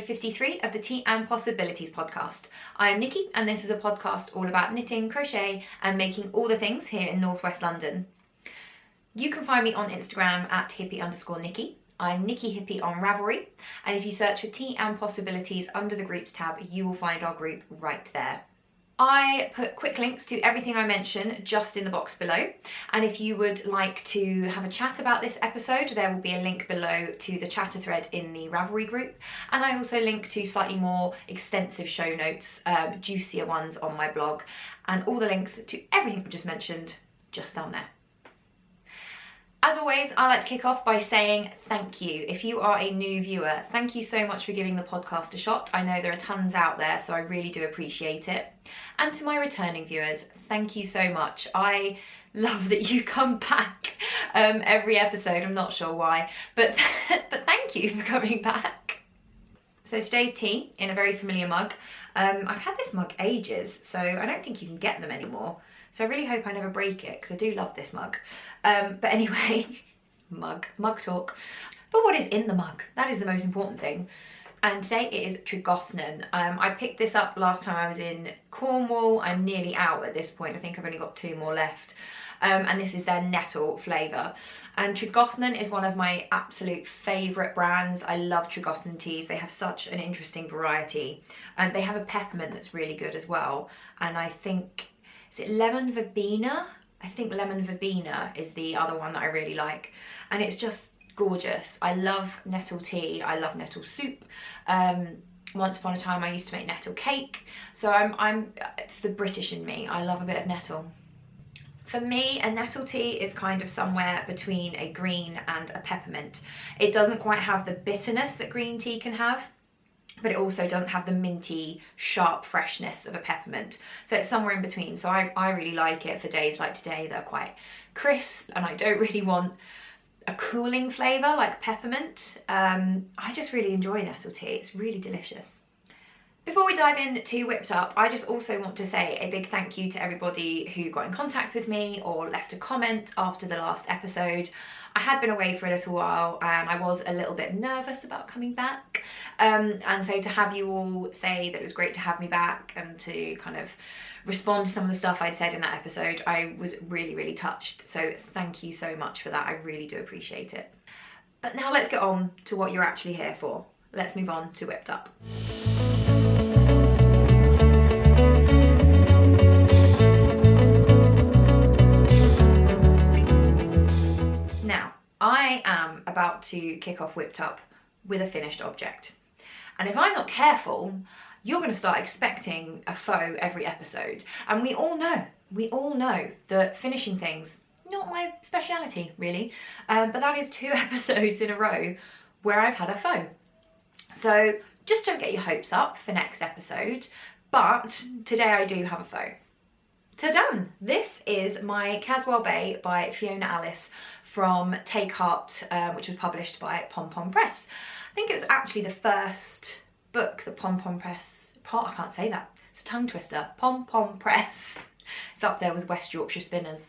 episode 53 of the Tea and Possibilities podcast. I am Nikki, and this is a podcast all about knitting, crochet, and making all the things here in northwest London. You can find me on Instagram at hippie_Nikki. I'm Nikki Hippie on Ravelry, and if you search for Tea and Possibilities under the groups tab, you will find our group right there. I put quick links to everything I mention just in the box below, and if you would like to have a chat about this episode, there will be a link below to the chatter thread in the Ravelry group, and I also link to slightly more extensive show notes, juicier ones on my blog, and all the links to everything I just mentioned just down there. As always, I like to kick off by saying thank you. If you are a new viewer, thank you so much for giving the podcast a shot. I know there are tons out there, so I really do appreciate it. And to my returning viewers, thank you so much. I love that you come back every episode. I'm not sure why, but thank you for coming back. So today's tea in a very familiar mug. I've had this mug ages, so I don't think you can get them anymore. So I really hope I never break it, because I do love this mug. But anyway, mug talk. But what is in the mug? That is the most important thing. And today it is Tregothnan. I picked this up last time I was in Cornwall. I'm nearly out at this point. I think I've only got 2 more left. And this is their Nettle flavour. And Tregothnan is one of my absolute favourite brands. I love Tregothnan teas. They have such an interesting variety. And they have a peppermint that's really good as well. And I think... is it lemon verbena? I think lemon verbena is the other one that I really like. And it's just gorgeous. I love nettle tea. I love nettle soup. Once upon a time I used to make nettle cake. So it's the British in me. I love a bit of nettle. For me, a nettle tea is kind of somewhere between a green and a peppermint. It doesn't quite have the bitterness that green tea can have, but it also doesn't have the minty, sharp freshness of a peppermint. So it's somewhere in between. So I really like it for days like today that are quite crisp, and I don't really want a cooling flavour like peppermint. I just really enjoy nettle tea. It's really delicious. Before we dive into Whipped Up, I just also want to say a big thank you to everybody who got in contact with me or left a comment after the last episode. I had been away for a little while and I was a little bit nervous about coming back. And so to have you all say that it was great to have me back and to kind of respond to some of the stuff I'd said in that episode, I was really, really touched. So thank you so much for that. I really do appreciate it. But now let's get on to what you're actually here for. Let's move on to Whipped Up. Now, I am about to kick off Whipped Up with a finished object. And if I'm not careful, you're going to start expecting a faux every episode. And we all know that finishing things, not my speciality really, but that is 2 episodes in a row where I've had a faux. So just don't get your hopes up for next episode, but today I do have a faux. Ta-done! This is my Caswell Bay by Fiona Alice from Take Heart, which was published by Pom Pom Press. I think it was actually the first book that Pom Pom Press, I can't say that, it's a tongue twister, Pom Pom Press. It's up there with West Yorkshire Spinners.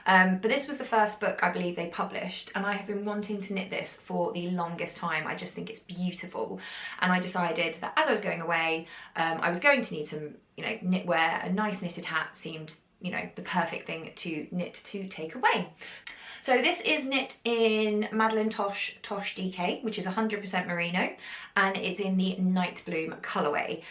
But this was the first book I believe they published, and I have been wanting to knit this for the longest time. I just think it's beautiful, and I decided that as I was going away, I was going to need some, knitwear. A nice knitted hat seemed, the perfect thing to knit to take away. So this is knit in Madeleine Tosh DK, which is 100% merino, and it's in the Night Bloom colourway.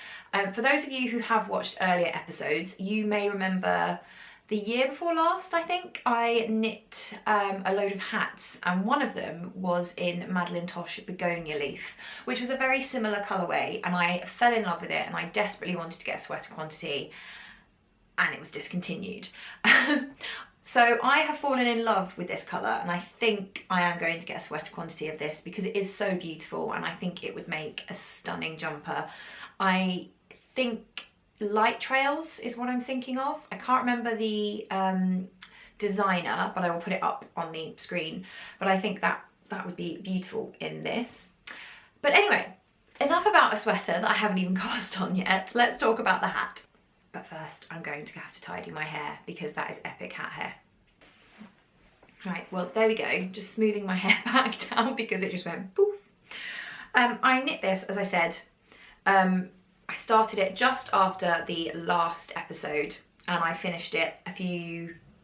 For those of you who have watched earlier episodes, you may remember the year before last, I think, I knit a load of hats, and one of them was in Madeleine Tosh Begonia Leaf, which was a very similar colourway, and I fell in love with it, and I desperately wanted to get a sweater quantity, and it was discontinued. So I have fallen in love with this colour, and I think I am going to get a sweater quantity of this because it is so beautiful, and I think it would make a stunning jumper. I think Light Trails is what I'm thinking of. I can't remember the designer, but I will put it up on the screen. But I think that would be beautiful in this. But anyway, enough about a sweater that I haven't even cast on yet. Let's talk about the hat. But first, I'm going to have to tidy my hair because that is epic hat hair. Right, well, there we go. Just smoothing my hair back down because it just went poof. I knit this, as I said, I started it just after the last episode and I finished it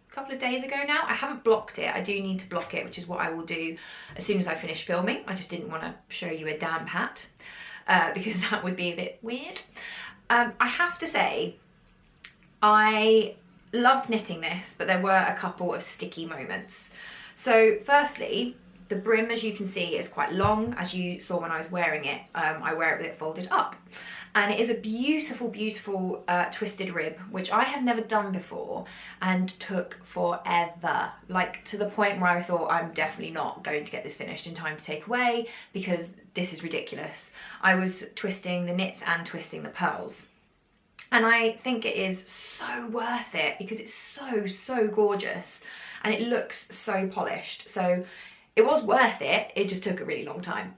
couple of days ago now. I haven't blocked it. I do need to block it, which is what I will do as soon as I finish filming. I just didn't want to show you a damp hat because that would be a bit weird. I have to say, I loved knitting this, but there were a couple of sticky moments. So firstly, the brim, as you can see, is quite long. As you saw when I was wearing it, I wear it with it folded up. And it is a beautiful, beautiful twisted rib, which I have never done before and took forever. Like, to the point where I thought I'm definitely not going to get this finished in time to take away because this is ridiculous. I was twisting the knits and twisting the pearls. And I think it is so worth it because it's so, so gorgeous and it looks so polished. So it was worth it, it just took a really long time.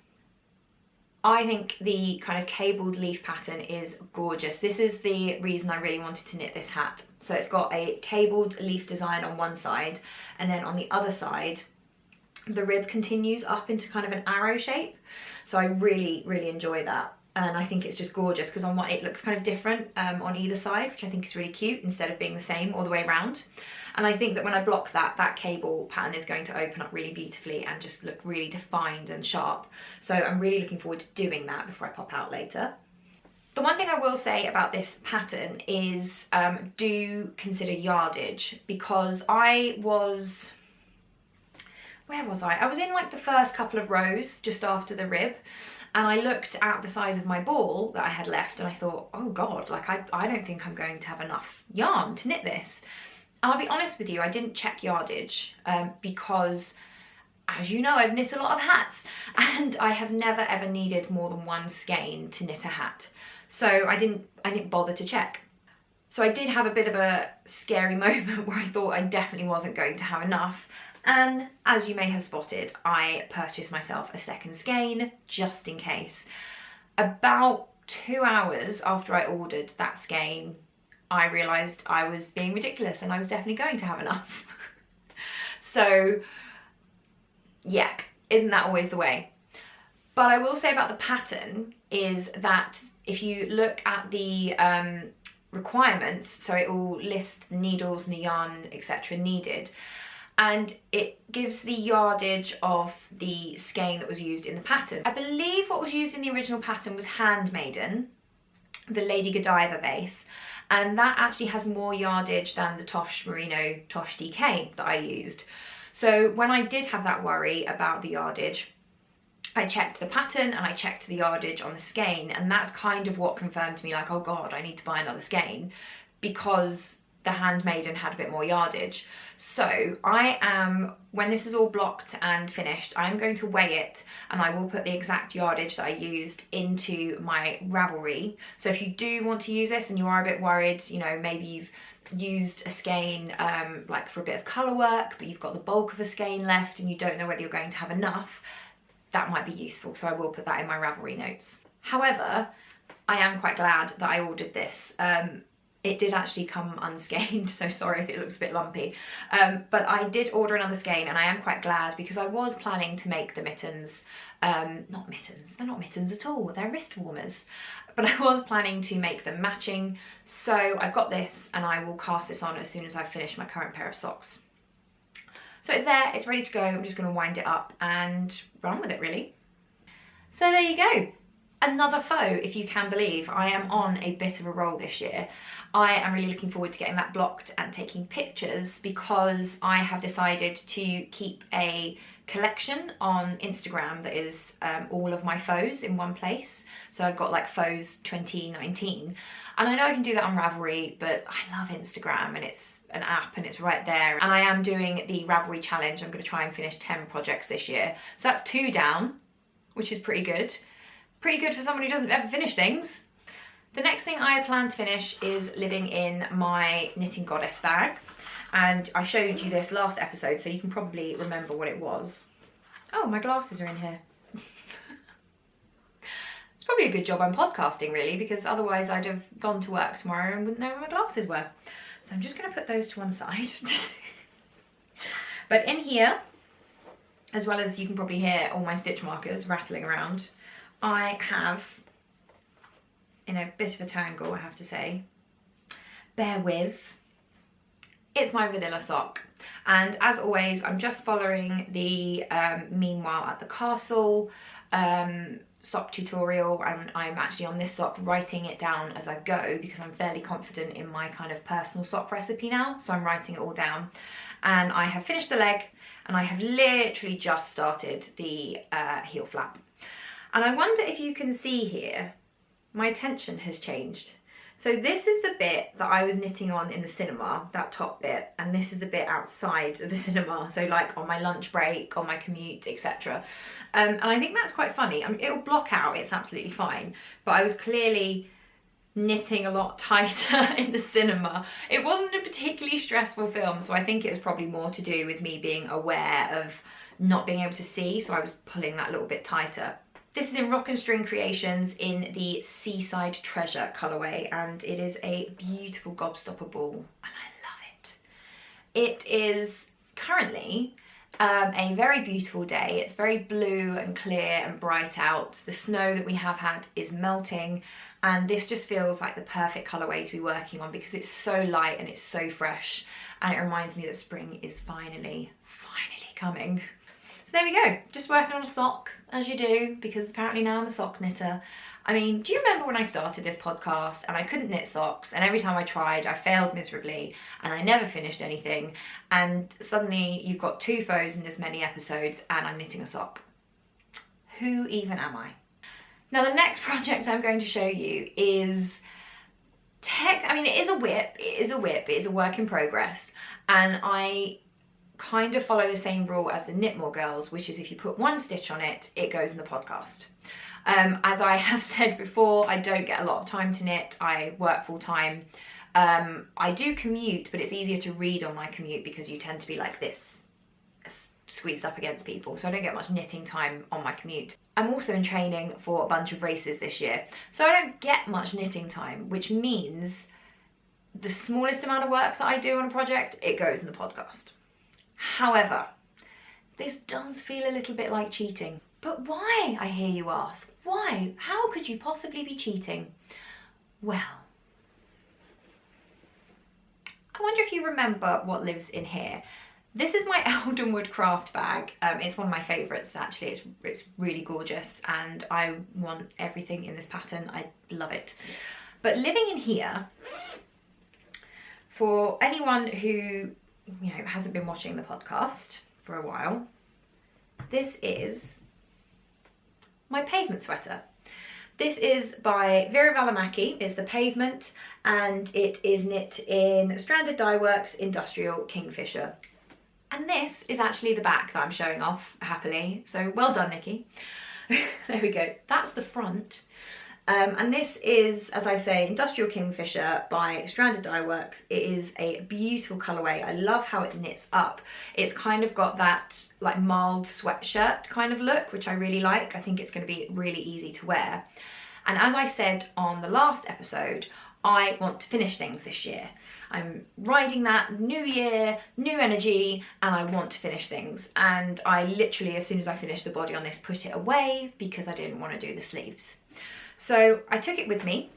I think the kind of cabled leaf pattern is gorgeous. This is the reason I really wanted to knit this hat. So it's got a cabled leaf design on one side, and then on the other side, the rib continues up into kind of an arrow shape. So I really, really enjoy that. And I think it's just gorgeous because on one, it looks kind of different on either side, which I think is really cute instead of being the same all the way around. And I think that when I block that, that cable pattern is going to open up really beautifully and just look really defined and sharp. So I'm really looking forward to doing that before I pop out later. The one thing I will say about this pattern is do consider yardage, because where was I? I was in like the first couple of rows just after the rib. And I looked at the size of my ball that I had left and I thought, oh God, like I don't think I'm going to have enough yarn to knit this. And I'll be honest with you, I didn't check yardage because, as you know, I've knit a lot of hats and I have never ever needed more than one skein to knit a hat. So I didn't bother to check. So I did have a bit of a scary moment where I thought I definitely wasn't going to have enough. And as you may have spotted, I purchased myself a second skein just in case. About 2 hours after I ordered that skein, I realised I was being ridiculous and I was definitely going to have enough. So yeah, isn't that always the way? But I will say about the pattern is that if you look at the requirements, so it will list the needles and the yarn, etc. needed, and it gives the yardage of the skein that was used in the pattern. I believe what was used in the original pattern was Handmaiden, the Lady Godiva base, and that actually has more yardage than the Tosh Merino Tosh DK that I used. So when I did have that worry about the yardage, I checked the pattern and I checked the yardage on the skein, and that's kind of what confirmed to me, like, oh God, I need to buy another skein, because the Handmaiden had a bit more yardage. So when this is all blocked and finished, I'm going to weigh it and I will put the exact yardage that I used into my Ravelry. So if you do want to use this and you are a bit worried, you know, maybe you've used a skein like for a bit of colour work, but you've got the bulk of a skein left and you don't know whether you're going to have enough, that might be useful. So I will put that in my Ravelry notes. However, I am quite glad that I ordered this. It did actually come unskein, so sorry if it looks a bit lumpy. But I did order another skein and I am quite glad, because I was planning to make the mittens, not mittens, they're not mittens at all, they're wrist warmers. But I was planning to make them matching, so I've got this and I will cast this on as soon as I've finished my current pair of socks. So it's there, it's ready to go. I'm just going to wind it up and run with it really. So there you go. Another faux, if you can believe. I am on a bit of a roll this year. I am really looking forward to getting that blocked and taking pictures, because I have decided to keep a collection on Instagram that is all of my faux in one place. So I've got like faux 2019, and I know I can do that on Ravelry, but I love Instagram and it's an app and it's right there. And I am doing the Ravelry challenge. I'm going to try and finish 10 projects this year. So that's 2 down, which is pretty good. Pretty good for someone who doesn't ever finish things. The next thing I plan to finish is living in my Knitting Goddess bag. And I showed you this last episode, so you can probably remember what it was. Oh, my glasses are in here. It's probably a good job I'm podcasting really, because otherwise I'd have gone to work tomorrow and wouldn't know where my glasses were. So I'm just going to put those to one side. But in here, as well as you can probably hear all my stitch markers rattling around, I have in a bit of a tangle, I have to say. Bear with. It's my vanilla sock. And as always, I'm just following the Meanwhile at the Castle sock tutorial, and I'm actually on this sock writing it down as I go because I'm fairly confident in my kind of personal sock recipe now, so I'm writing it all down. And I have finished the leg, and I have literally just started the heel flap. And I wonder if you can see here, my tension has changed. So this is the bit that I was knitting on in the cinema, that top bit, and this is the bit outside of the cinema, so like on my lunch break, on my commute, etc. And I think that's quite funny. I mean, it'll block out, it's absolutely fine, but I was clearly knitting a lot tighter in the cinema. It wasn't a particularly stressful film, so I think it was probably more to do with me being aware of not being able to see, so I was pulling that a little bit tighter. This is in Rock and String Creations in the Seaside Treasure colourway, and it is a beautiful gobstopper ball, and I love it. It is currently a very beautiful day. It's very blue and clear and bright out. The snow that we have had is melting, and this just feels like the perfect colourway to be working on because it's so light and it's so fresh, and it reminds me that spring is finally coming. So there we go, just working on a sock, as you do, because apparently now I'm a sock knitter. I mean, do you remember when I started this podcast and I couldn't knit socks, and every time I tried I failed miserably and I never finished anything, and suddenly you've got 2 foes in this many episodes and I'm knitting a sock? Who even am I? Now the next project I'm going to show you is it is a whip, it is a work in progress, and I kind of follow the same rule as the Knitmore girls, which is if you put 1 stitch on it, it goes in the podcast. As I have said before, I don't get a lot of time to knit. I work full time. I do commute, but it's easier to read on my commute because you tend to be like this, squeezed up against people, so I don't get much knitting time on my commute. I'm also in training for a bunch of races this year, so I don't get much knitting time, which means the smallest amount of work that I do on a project, it goes in the podcast. However, this does feel a little bit like cheating. But why, I hear you ask? Why? How could you possibly be cheating? Well, I wonder if you remember what lives in here. This is my Eldenwood craft bag. It's one of my favourites actually. It's really gorgeous, and I want everything in this pattern. I love it. But living in here, for anyone who hasn't been watching the podcast for a while, this is my pavement sweater. This is by Vera Valimaki, it's the Pavement, and it is knit in Stranded Dye Works Industrial Kingfisher. And this is actually the back that I'm showing off happily, so well done, Nikki. There we go, that's the front. And this is, as I say, Industrial Kingfisher by Stranded Dye Works. It is a beautiful colourway. I love how it knits up. It's kind of got that like mild sweatshirt kind of look, which I really like. I think it's going to be really easy to wear. And as I said on the last episode, I want to finish things this year. I'm riding that new year, new energy, and I want to finish things. And I literally, as soon as I finished the body on this, put it away because I didn't want to do the sleeves. So I took it with me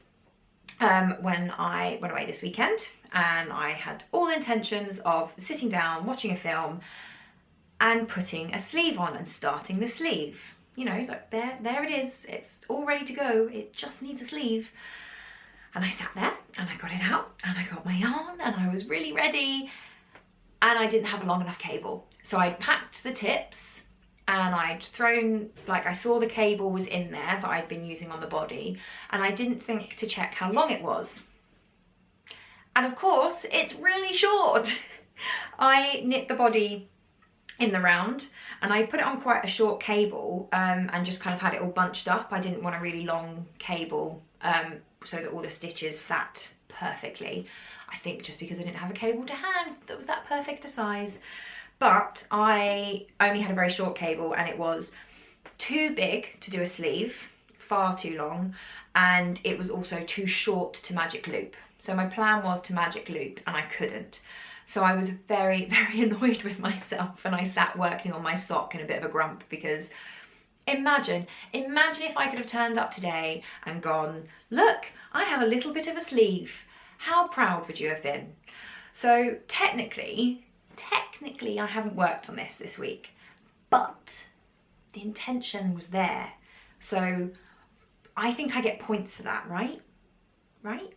when I went away this weekend, and I had all intentions of sitting down, watching a film and putting a sleeve on and starting the sleeve. You know, like there it is, it's all ready to go, it just needs a sleeve. And I sat there and I got it out and I got my yarn and I was really ready, and I didn't have a long enough cable. So I packed the tips, and I'd thrown, like I saw the cable was in there that I'd been using on the body, and I didn't think to check how long it was. And of course, it's really short. I knit the body in the round, and I put it on quite a short cable and just kind of had it all bunched up. I didn't want a really long cable so that all the stitches sat perfectly. I think just because I didn't have a cable to hand that was that perfect a size. But I only had a very short cable, and it was too big to do a sleeve, far too long, and it was also too short to magic loop. So my plan was to magic loop, and I couldn't. So I was very, very annoyed with myself, and I sat working on my sock in a bit of a grump because Imagine if I could have turned up today and gone, look, I have a little bit of a sleeve. How proud would you have been? So technically I haven't worked on this week, but the intention was there. So I think I get points for that, right? Right?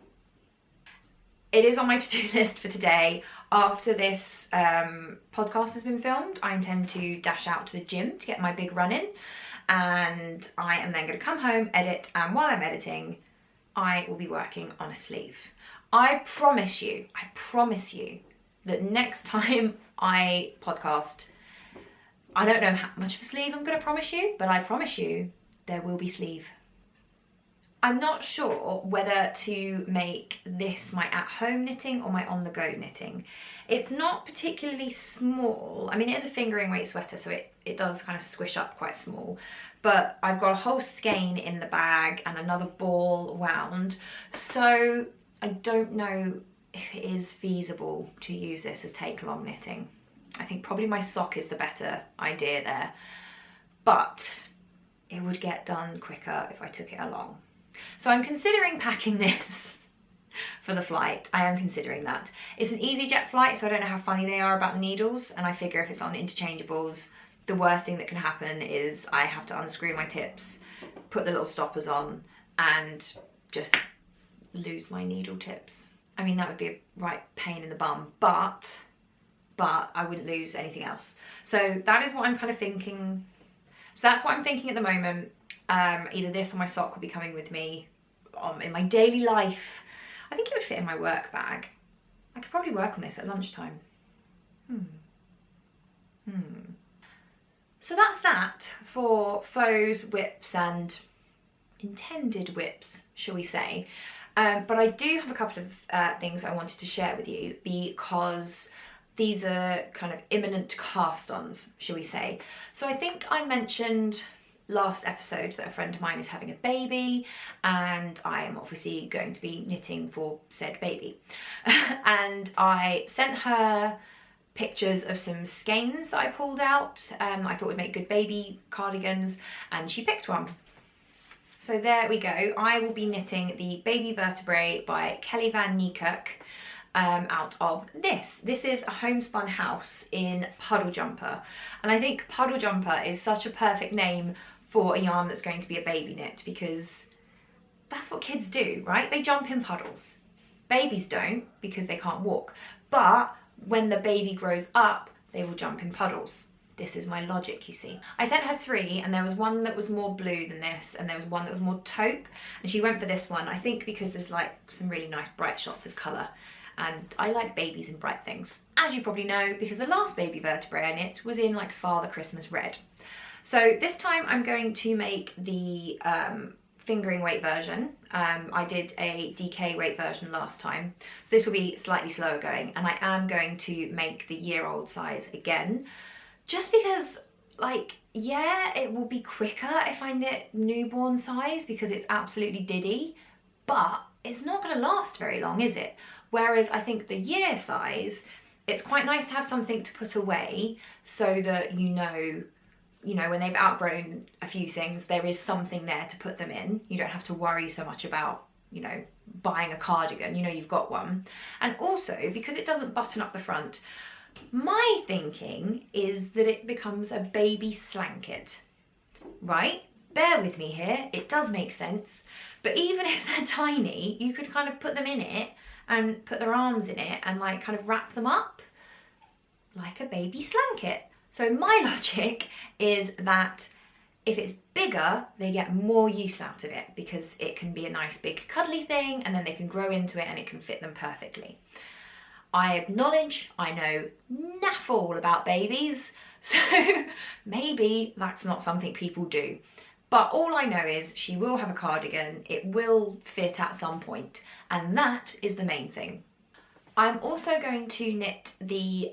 It is on my to-do list for today. After this podcast has been filmed, I intend to dash out to the gym to get my big run in. And I am then going to come home, edit, and while I'm editing, I will be working on a sleeve. I promise you that next time I podcast, I don't know how much of a sleeve I'm going to promise you, but I promise you there will be sleeve. I'm not sure whether to make this my at-home knitting or my on-the-go knitting. It's not particularly small. I mean, it is a fingering weight sweater, so it does kind of squish up quite small. But I've got a whole skein in the bag and another ball wound. So I don't know if it is feasible to use this as take-along knitting. I think probably my sock is the better idea there. But it would get done quicker if I took it along. So I'm considering packing this for the flight. I am considering that. It's an EasyJet flight, so I don't know how funny they are about needles, and I figure if it's on interchangeables, the worst thing that can happen is I have to unscrew my tips, put the little stoppers on, and just lose my needle tips. I mean, that would be a right pain in the bum, but I wouldn't lose anything else. So that is what I'm kind of thinking. So that's what I'm thinking at the moment. Either this or my sock will be coming with me in my daily life. I think it would fit in my work bag. I could probably work on this at lunchtime. So that's that for faux whips and intended whips, shall we say. But I do have a couple of things I wanted to share with you because these are kind of imminent cast-ons, shall we say. So I think I mentioned last episode that a friend of mine is having a baby and I am obviously going to be knitting for said baby. And I sent her pictures of some skeins that I pulled out. I thought would make good baby cardigans, and she picked one. So there we go. I will be knitting the Baby Vertebrae by Kelly Van Niekerk out of this. This is a homespun house in Puddle Jumper, and I think Puddle Jumper is such a perfect name for a yarn that's going to be a baby knit, because that's what kids do, right? They jump in puddles. Babies don't, because they can't walk, but when the baby grows up, they will jump in puddles. This is my logic, you see. I sent her 3, and there was one that was more blue than this, and there was one that was more taupe, and she went for this one, I think because there's like some really nice bright shots of colour, and I like babies and bright things, as you probably know, because the last Baby Vertebrae I knit was in like Father Christmas red. So this time I'm going to make the fingering weight version. I did a DK weight version last time, so this will be slightly slower going, and I am going to make the year-old size again, just because, like, yeah, it will be quicker if I knit newborn size because it's absolutely diddy, but it's not going to last very long, is it? Whereas I think the year size, it's quite nice to have something to put away so that you know, when they've outgrown a few things, there is something there to put them in. You don't have to worry so much about, buying a cardigan, you've got one. And also, because it doesn't button up the front, my thinking is that it becomes a baby slanket, right? Bear with me here, it does make sense. But even if they're tiny, you could kind of put them in it and put their arms in it and like kind of wrap them up like a baby slanket. So my logic is that if it's bigger, they get more use out of it because it can be a nice big cuddly thing, and then they can grow into it and it can fit them perfectly. I acknowledge I know naff all about babies, so maybe that's not something people do. But all I know is she will have a cardigan, it will fit at some point, and that is the main thing. I'm also going to knit the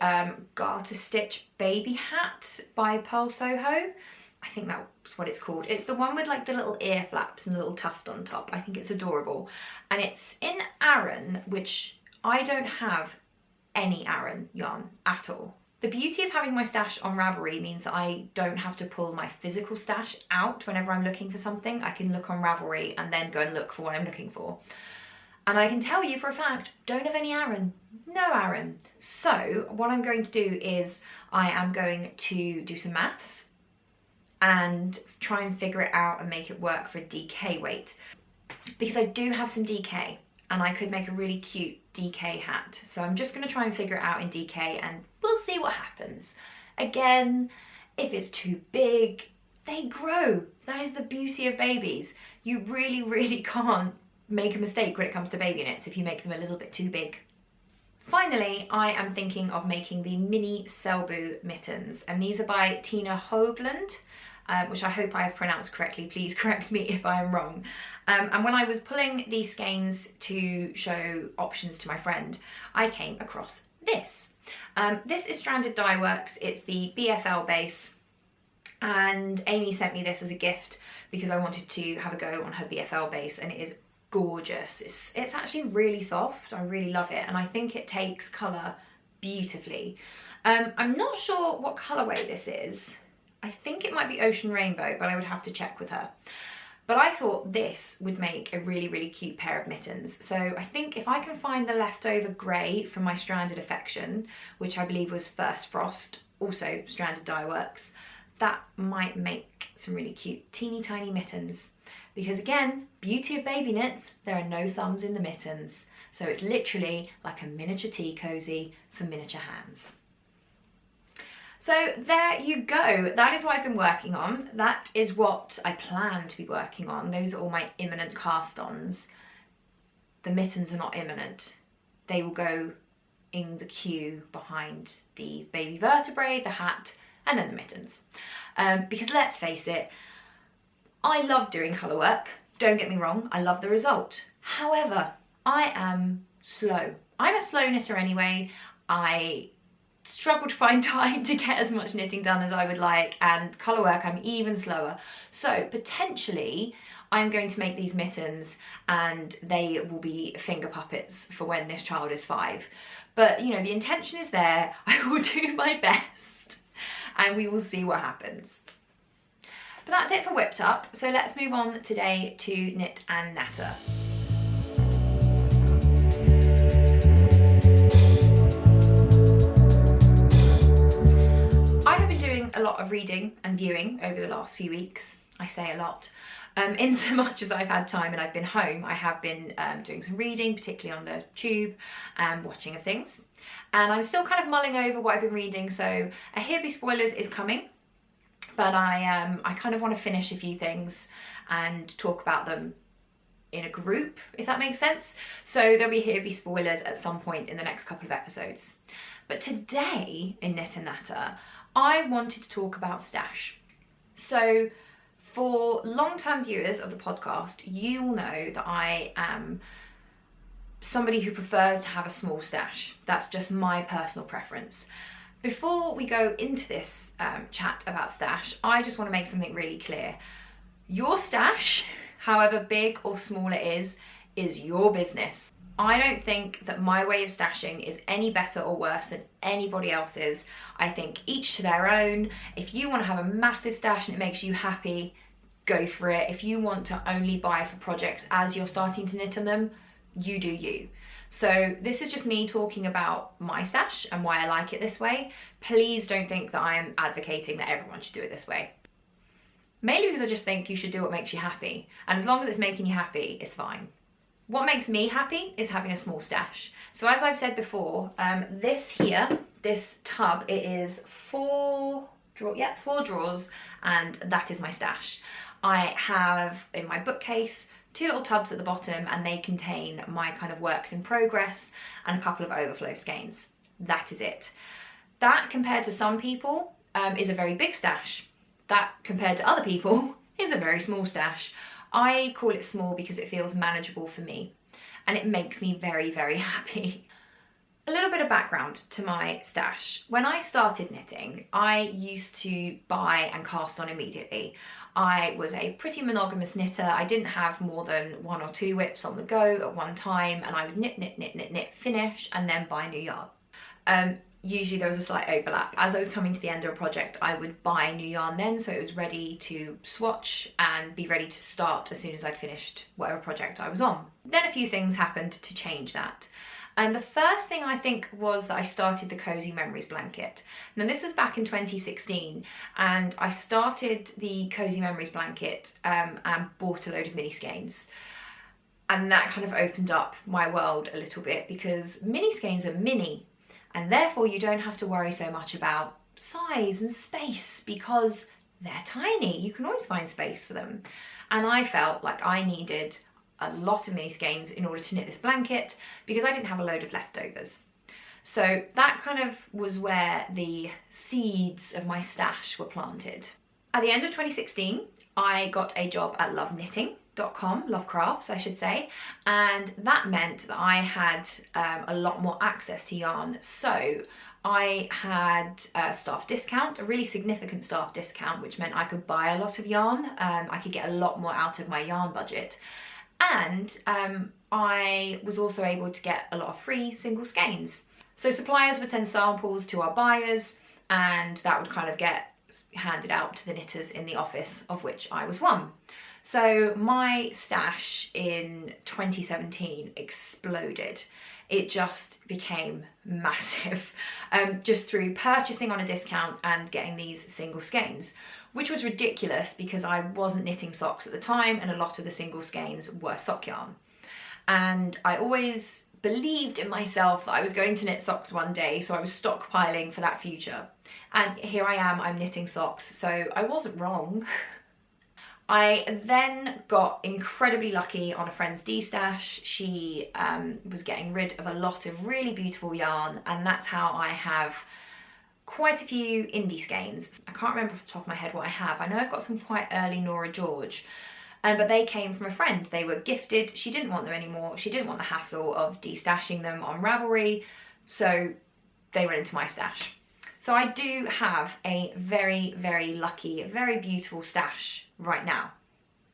garter stitch baby hat by Pearl Soho. I think that's what it's called. It's the one with like the little ear flaps and a little tuft on top. I think it's adorable. And it's in Aran, which I don't have any Aran yarn at all. The beauty of having my stash on Ravelry means that I don't have to pull my physical stash out whenever I'm looking for something. I can look on Ravelry and then go and look for what I'm looking for. And I can tell you for a fact, don't have any Aran. No Aran. So what I'm going to do is I am going to do some maths and try and figure it out and make it work for a DK weight. Because I do have some DK and I could make a really cute DK hat. So I'm just going to try and figure it out in DK and we'll see what happens. Again, if it's too big, they grow. That is the beauty of babies. You really, really can't make a mistake when it comes to baby knits if you make them a little bit too big. Finally, I am thinking of making the mini Selbu mittens, and these are by Tina Hoagland, which I hope I have pronounced correctly. Please correct me if I am wrong. And when I was pulling these skeins to show options to my friend, I came across this. This is Stranded Dye Works. It's the BFL base, and Amy sent me this as a gift because I wanted to have a go on her BFL base, and it is gorgeous. It's actually really soft. I really love it, and I think it takes colour beautifully. I'm not sure what colourway this is. I think it might be Ocean Rainbow, but I would have to check with her. But I thought this would make a really, really cute pair of mittens. So I think if I can find the leftover grey from my Stranded Affection, which I believe was First Frost, also Stranded Dye Works, that might make some really cute teeny tiny mittens. Because again, beauty of baby knits, there are no thumbs in the mittens. So it's literally like a miniature tea cozy for miniature hands. So there you go. That is what I've been working on. That is what I plan to be working on. Those are all my imminent cast-ons. The mittens are not imminent. They will go in the queue behind the baby vertebrae, the hat, and then the mittens. Because let's face it, I love doing colour work. Don't get me wrong, I love the result. However, I am slow. I'm a slow knitter anyway. I struggle to find time to get as much knitting done as I would like, and colour work I'm even slower. So potentially I'm going to make these mittens and they will be finger puppets for when this child is 5. But you know, the intention is there. I will do my best and we will see what happens. But that's it for Whipped Up. So let's move on today to Knit and Natter. A lot of reading and viewing over the last few weeks. I say a lot. In so much as I've had time and I've been home, I have been doing some reading, particularly on the tube, and watching of things. And I'm still kind of mulling over what I've been reading, so a Here Be Spoilers is coming, but I kind of want to finish a few things and talk about them in a group, if that makes sense. So there'll be Here Be Spoilers at some point in the next couple of episodes. But today in Knit and Natter, I wanted to talk about stash. So for long-term viewers of the podcast, you will know that I am somebody who prefers to have a small stash. That's just my personal preference. Before we go into this chat about stash, I just want to make something really clear. Your stash, however big or small it is your business. I don't think that my way of stashing is any better or worse than anybody else's. I think each to their own. If you want to have a massive stash and it makes you happy, go for it. If you want to only buy for projects as you're starting to knit on them, you do you. So this is just me talking about my stash and why I like it this way. Please don't think that I am advocating that everyone should do it this way. Mainly because I just think you should do what makes you happy. And as long as it's making you happy, it's fine. What makes me happy is having a small stash. So as I've said before, this here, this tub, it is 4 drawers, and that is my stash. I have in my bookcase 2 little tubs at the bottom, and they contain my kind of works in progress and a couple of overflow skeins. That is it. That, compared to some people, is a very big stash. That, compared to other people, is a very small stash. I call it small because it feels manageable for me, and it makes me very, very happy. A little bit of background to my stash. When I started knitting, I used to buy and cast on immediately. I was a pretty monogamous knitter. I didn't have more than 1 or 2 whips on the go at one time, and I would knit, finish, and then buy new yarn. usually there was a slight overlap. As I was coming to the end of a project, I would buy new yarn then, so it was ready to swatch and be ready to start as soon as I'd finished whatever project I was on. Then a few things happened to change that. And the first thing I think was that I started the Cozy Memories blanket. Now this was back in 2016, and I started the Cozy Memories blanket and bought a load of mini skeins. And that kind of opened up my world a little bit, because mini skeins are mini, and therefore you don't have to worry so much about size and space because they're tiny. You can always find space for them. And I felt like I needed a lot of mini skeins in order to knit this blanket because I didn't have a load of leftovers. So that kind of was where the seeds of my stash were planted. At the end of 2016, I got a job at loveknitting.com, Love Crafts I should say, and that meant that I had a lot more access to yarn. So I had a staff discount, a really significant staff discount, which meant I could buy a lot of yarn. I could get a lot more out of my yarn budget. And I was also able to get a lot of free single skeins. So suppliers would send samples to our buyers, and that would kind of get handed out to the knitters in the office, of which I was one. So my stash in 2017 exploded. It just became massive, just through purchasing on a discount and getting these single skeins, which was ridiculous because I wasn't knitting socks at the time, and a lot of the single skeins were sock yarn. And I always believed in myself that I was going to knit socks one day, so I was stockpiling for that future. And here I am, I'm knitting socks, so I wasn't wrong. I then got incredibly lucky on a friend's D-stash. She was getting rid of a lot of really beautiful yarn, and that's how I have quite a few indie skeins. I can't remember off the top of my head what I have. I know I've got some quite early Nora George, but they came from a friend. They were gifted. She didn't want them anymore. She didn't want the hassle of de-stashing them on Ravelry, so they went into my stash. So I do have a very, very lucky, very beautiful stash right now.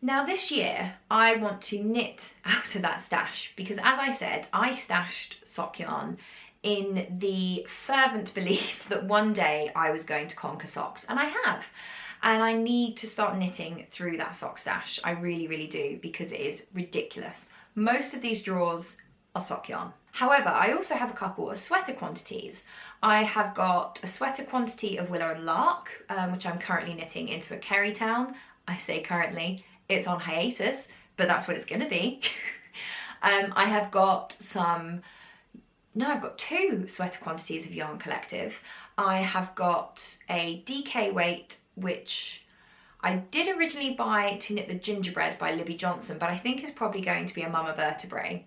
Now this year, I want to knit out of that stash because, as I said, I stashed sock yarn in the fervent belief that one day I was going to conquer socks, and I have. And I need to start knitting through that sock stash. I really, really do, because it is ridiculous. Most of these drawers are sock yarn. However, I also have a couple of sweater quantities. I have got a sweater quantity of Willow and Lark, which I'm currently knitting into a Kerry town. I say currently, it's on hiatus, but that's what it's gonna be. I have got I've got two sweater quantities of Yarn Collective. I have got a DK weight, which I did originally buy to knit the Gingerbread by Libby Johnson, but I think is probably going to be a Mama Vertebrae.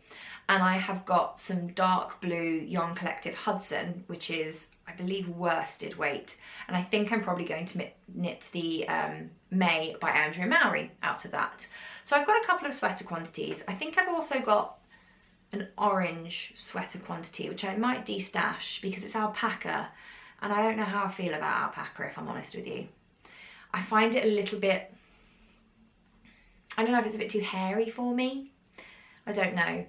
And I have got some dark blue Yarn Collective Hudson, which is, I believe, worsted weight. And I think I'm probably going to knit the May by Andrea Mowry out of that. So I've got a couple of sweater quantities. I think I've also got an orange sweater quantity, which I might de-stash because it's alpaca. And I don't know how I feel about alpaca, if I'm honest with you. I find it a little bit, I don't know if it's a bit too hairy for me. I don't know.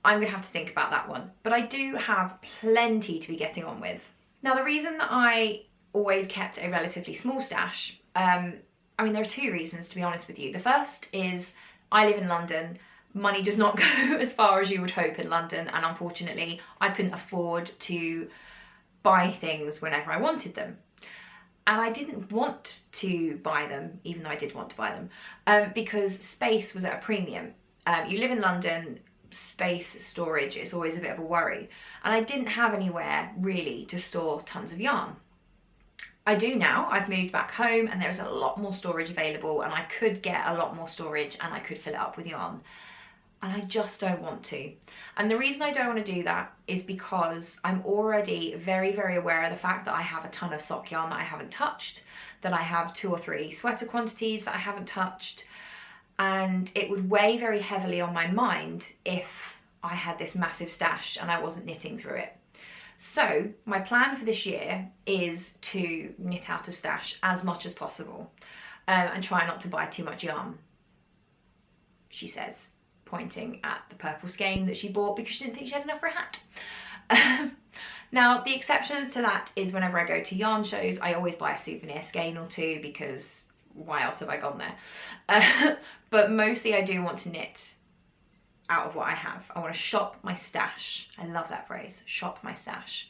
I'm gonna have to think about that one. But I do have plenty to be getting on with. Now, the reason that I always kept a relatively small stash, I mean, there are two reasons, to be honest with you. The first is I live in London. Money does not go as far as you would hope in London, and unfortunately, I couldn't afford to buy things whenever I wanted them. And I didn't want to buy them, even though I did want to buy them, because space was at a premium. You live in London, space storage is always a bit of a worry. And I didn't have anywhere really to store tons of yarn. I do now. I've moved back home and there's a lot more storage available, and I could get a lot more storage and I could fill it up with yarn. And I just don't want to. And the reason I don't want to do that is because I'm already very, very aware of the fact that I have a ton of sock yarn that I haven't touched, that I have 2 or 3 sweater quantities that I haven't touched, and it would weigh very heavily on my mind if I had this massive stash and I wasn't knitting through it. So my plan for this year is to knit out of stash as much as possible, and try not to buy too much yarn, she says, pointing at the purple skein that she bought because she didn't think she had enough for a hat. Now, the exceptions to that is whenever I go to yarn shows, I always buy a souvenir skein or two because why else have I gone there? But mostly I do want to knit out of what I have. I want to shop my stash. I love that phrase, shop my stash.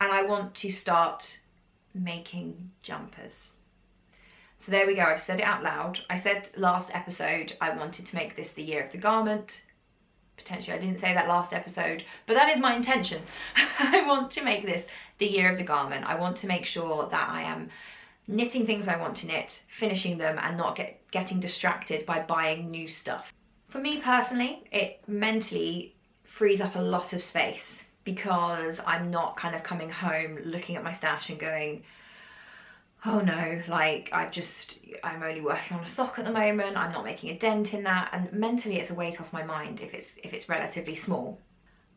And I want to start making jumpers. So there we go, I've said it out loud. I said last episode I wanted to make this the year of the garment. Potentially I didn't say that last episode, but that is my intention. I want to make this the year of the garment. I want to make sure that I am knitting things I want to knit, finishing them, and not getting distracted by buying new stuff. For me personally, it mentally frees up a lot of space because I'm not kind of coming home looking at my stash and going, oh no, like I'm only working on a sock at the moment, I'm not making a dent in that, and mentally it's a weight off my mind if it's relatively small.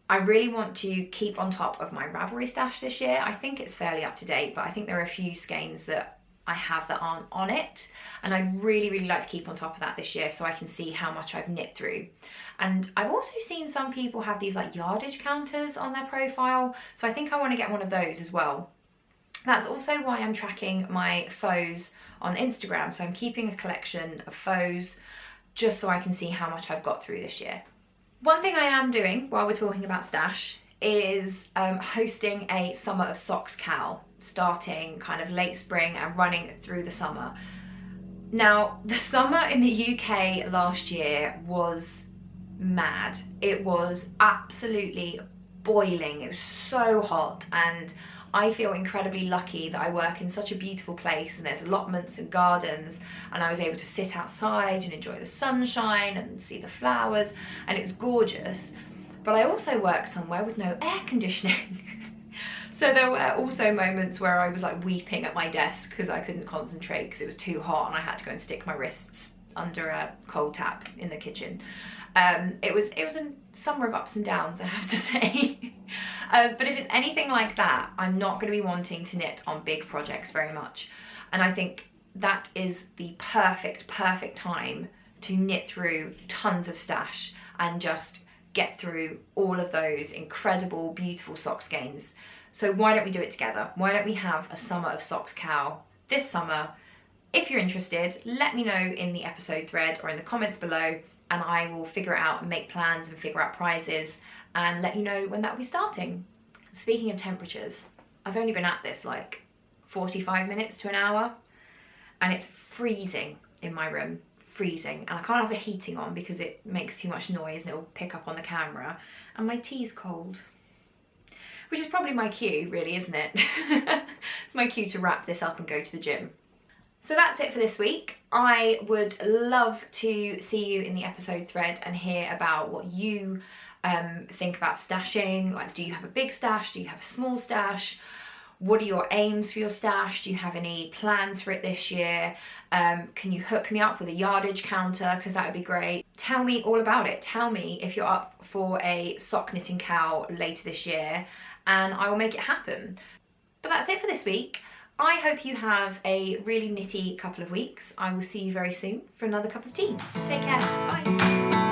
I really want to keep on top of my Ravelry stash this year. I think it's fairly up to date, but I think there are a few skeins that I have that aren't on it, and I'd really like to keep on top of that this year so I can see how much I've knit through. And I've also seen some people have these like yardage counters on their profile, so I think I want to get one of those as well. That's also why I'm tracking my faux on Instagram, so I'm keeping a collection of faux just so I can see how much I've got through this year. One thing I am doing while we're talking about stash is hosting a Summer of Socks Cal, starting kind of late spring and running through the summer. Now, the summer in the UK last year was mad. It was absolutely boiling. It was so hot, and I feel incredibly lucky that I work in such a beautiful place and there's allotments and gardens, and I was able to sit outside and enjoy the sunshine and see the flowers, and it was gorgeous. But I also work somewhere with no air conditioning. So there were also moments where I was like weeping at my desk because I couldn't concentrate because it was too hot and I had to go and stick my wrists under a cold tap in the kitchen. It was a summer of ups and downs, I have to say. But if it's anything like that, I'm not going to be wanting to knit on big projects very much. And I think that is the perfect time to knit through tons of stash and just get through all of those incredible, beautiful sock skeins. So why don't we do it together? Why don't we have a Summer of Socks Cal this summer? If you're interested, let me know in the episode thread or in the comments below, and I will figure it out and make plans and figure out prizes and let you know when that will be starting. Speaking of temperatures, I've only been at this like 45 minutes to an hour, and it's freezing in my room, freezing, and I can't have the heating on because it makes too much noise and it will pick up on the camera, and my tea's cold. Which is probably my cue, really, isn't it? It's my cue to wrap this up and go to the gym. So that's it for this week. I would love to see you in the episode thread and hear about what you think about stashing. Like, do you have a big stash? Do you have a small stash? What are your aims for your stash? Do you have any plans for it this year? Can you hook me up with a yardage counter? Because that would be great. Tell me all about it. Tell me if you're up for a sock knitting cow later this year, and I will make it happen. But that's it for this week. I hope you have a really knitty couple of weeks. I will see you very soon for another cup of tea. Take care. Bye.